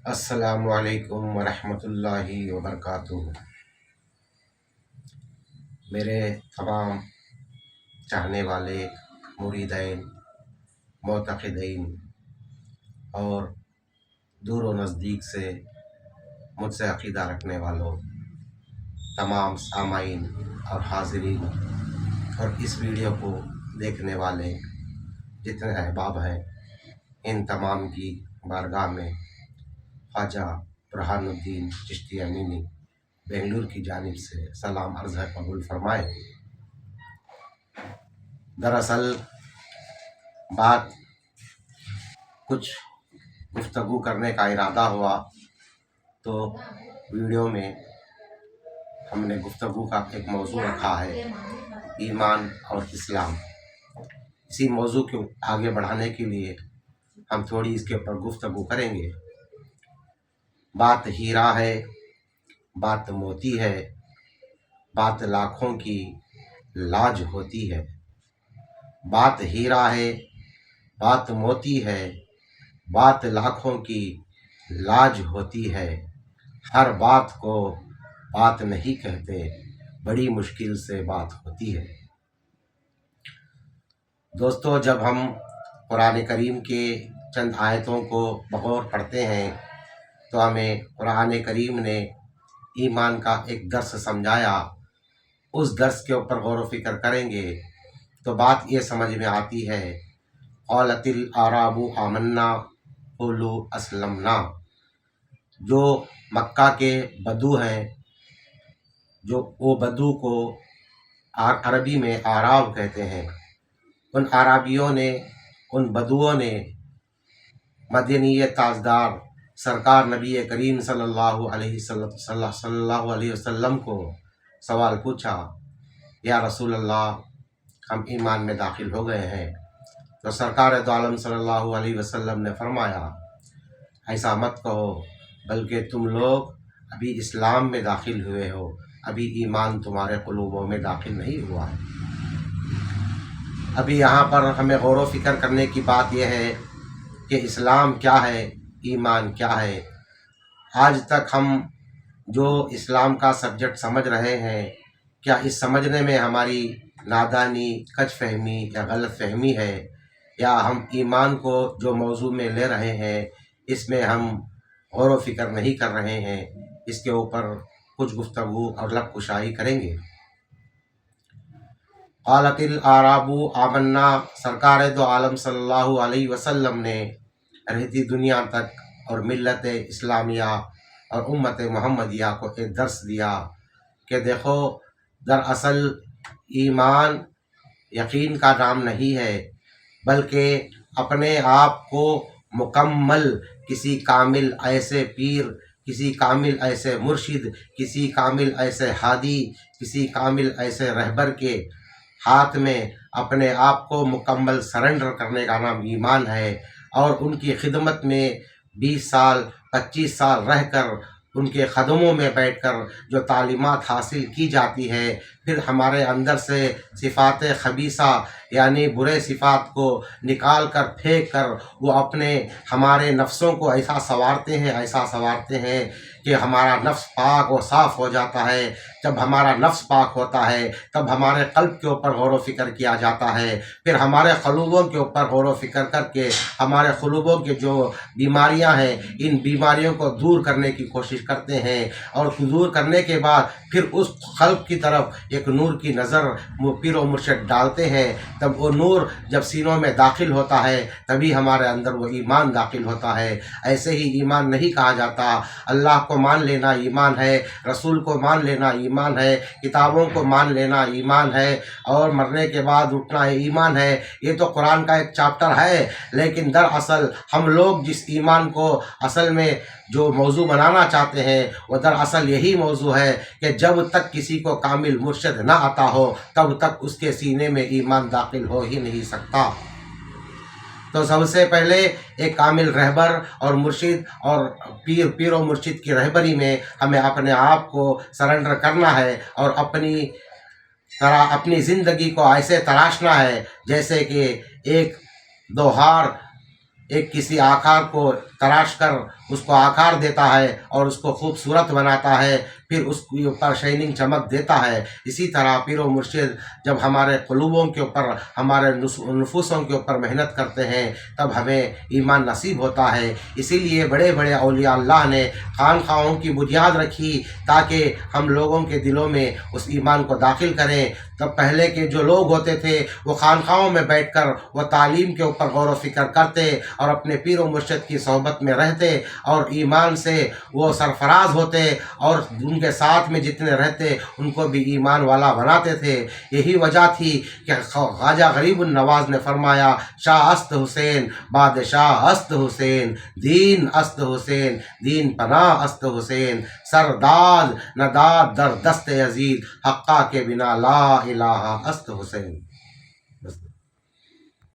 السلام علیکم ورحمۃ اللہ وبرکاتہ۔ میرے تمام چاہنے والے مریدین، معتقدین اور دور و نزدیک سے مجھ سے عقیدہ رکھنے والوں، تمام سامعین اور حاضرین اور اس ویڈیو کو دیکھنے والے جتنے احباب ہیں، ان تمام کی بارگاہ میں خواجہ برہان الدین چشتی امینی بنگلور کی جانب سے سلام عرض ہے، قبول فرمائے۔ دراصل بات کچھ گفتگو کرنے کا ارادہ ہوا تو ویڈیو میں ہم نے گفتگو کا ایک موضوع رکھا ہے، ایمان اور اسلام۔ اسی موضوع کو آگے بڑھانے کے لیے ہم تھوڑی اس کے اوپر گفتگو کریں گے۔ بات ہیرا ہے، بات موتی ہے، بات لاکھوں کی لاج ہوتی ہے۔ بات ہیرا ہے، بات موتی ہے، بات لاکھوں کی لاج ہوتی ہے۔ ہر بات کو بات نہیں کہتے، بڑی مشکل سے بات ہوتی ہے۔ دوستو، جب ہم قرآن کریم کے چند آیتوں کو بغور پڑھتے ہیں تو ہمیں قرآن کریم نے ایمان کا ایک درس سمجھایا۔ اس درس کے اوپر غور و فکر کریں گے تو بات یہ سمجھ میں آتی ہے، قالت الاعراب آمنا قولوا اسلمنا۔ جو مکہ کے بدو ہیں، جو وہ بدو کو عربی میں اعراب کہتے ہیں، ان اعرابیوں نے، ان بدوؤں نے مدنی تاجدار سرکار نبی کریم صلی اللہ علیہ وسلم کو سوال پوچھا، یا رسول اللہ، ہم ایمان میں داخل ہو گئے ہیں۔ تو سرکار دو عالم صلی اللہ علیہ وسلم نے فرمایا، ایسا مت کہو، بلکہ تم لوگ ابھی اسلام میں داخل ہوئے ہو، ابھی ایمان تمہارے قلوبوں میں داخل نہیں ہوا ہے۔ ابھی یہاں پر ہمیں غور و فکر کرنے کی بات یہ ہے کہ اسلام کیا ہے، ایمان کیا ہے۔ آج تک ہم جو اسلام کا سبجیکٹ سمجھ رہے ہیں، کیا اس سمجھنے میں ہماری نادانی، کچ فہمی یا غلط فہمی ہے، یا ہم ایمان کو جو موضوع میں لے رہے ہیں اس میں ہم غور و فکر نہیں کر رہے ہیں؟ اس کے اوپر کچھ گفتگو اور لب کشائی کریں گے۔ قالت الاعراب آمنا، سرکار دو عالم صلی اللہ علیہ وسلم نے رہتی دنیا تک اور ملت اسلامیہ اور امت محمدیہ کو ایک درس دیا کہ دیکھو، دراصل ایمان یقین کا نام نہیں ہے، بلکہ اپنے آپ کو مکمل کسی کامل ایسے پیر، کسی کامل ایسے مرشد، کسی کامل ایسے ہادی، کسی کامل ایسے رہبر کے ہاتھ میں اپنے آپ کو مکمل سرنڈر کرنے کا نام ایمان ہے، اور ان کی خدمت میں 20 سال 25 سال رہ کر ان کے قدموں میں بیٹھ کر جو تعلیمات حاصل کی جاتی ہے، پھر ہمارے اندر سے صفات خبیثہ یعنی برے صفات کو نکال کر پھینک کر وہ اپنے ہمارے نفسوں کو ایسا سنوارتے ہیں کہ ہمارا نفس پاک و صاف ہو جاتا ہے۔ جب ہمارا نفس پاک ہوتا ہے تب ہمارے قلب کے اوپر غور و فکر کیا جاتا ہے، پھر ہمارے قلوبوں کے اوپر غور و فکر کر کے ہمارے قلوبوں کے جو بیماریاں ہیں، ان بیماریوں کو دور کرنے کی کوشش کرتے ہیں، اور دور کرنے کے بعد پھر اس قلب کی طرف ایک نور کی نظر پیر و مرشد ڈالتے ہیں۔ تب وہ نور جب سینوں میں داخل ہوتا ہے تبھی ہمارے اندر وہ ایمان داخل ہوتا ہے۔ ایسے ہی ایمان نہیں کہا جاتا۔ اللہ کو مان لینا ایمان ہے، رسول کو مان لینا ایمان ہے، کتابوں کو مان لینا ایمان ہے، اور مرنے کے بعد اٹھنا ایمان ہے۔ یہ تو قرآن کا ایک چاپٹر ہے، لیکن دراصل ہم لوگ جس ایمان کو اصل میں جو موضوع بنانا چاہتے ہیں وہ دراصل یہی موضوع ہے کہ جب تک کسی کو کامل مرشد نہ عطا ہو تب تک اس کے سینے میں ایمان داخل ہو ہی نہیں سکتا۔ تو سب سے پہلے ایک کامل رہبر اور مرشد اور پیر و مرشد کی رہبری میں ہمیں اپنے آپ کو سرنڈر کرنا ہے، اور اپنی زندگی کو ایسے تراشنا ہے جیسے کہ ایک دوہار ایک کسی آکار کو تراش کر اس کو آکار دیتا ہے اور اس کو خوبصورت بناتا ہے، پھر اس کے اوپر شائننگ چمک دیتا ہے۔ اسی طرح پیر و مرشد جب ہمارے قلوبوں کے اوپر، ہمارے نفوسوں کے اوپر محنت کرتے ہیں تب ہمیں ایمان نصیب ہوتا ہے۔ اسی لیے بڑے بڑے اولیاء اللہ نے خانقاہوں کی بنیاد رکھی تاکہ ہم لوگوں کے دلوں میں اس ایمان کو داخل کریں۔ تب پہلے کے جو لوگ ہوتے تھے وہ خانقاہوں میں بیٹھ کر وہ تعلیم کے اوپر غور و فکر کرتے اور اپنے پیر و مرشد کی صحبت میں رہتے اور ایمان سے وہ سرفراز ہوتے اور ان کے ساتھ میں جتنے رہتے ان کو بھی ایمان والا بناتے تھے۔ یہی وجہ تھی کہ خواجہ غریب النواز نے فرمایا، شاہ است حسین بادشاہ است حسین، دین است حسین دین پناہ است حسین، سرداد نداد در دست یزید، حقہ کے بنا لا الہ است حسین۔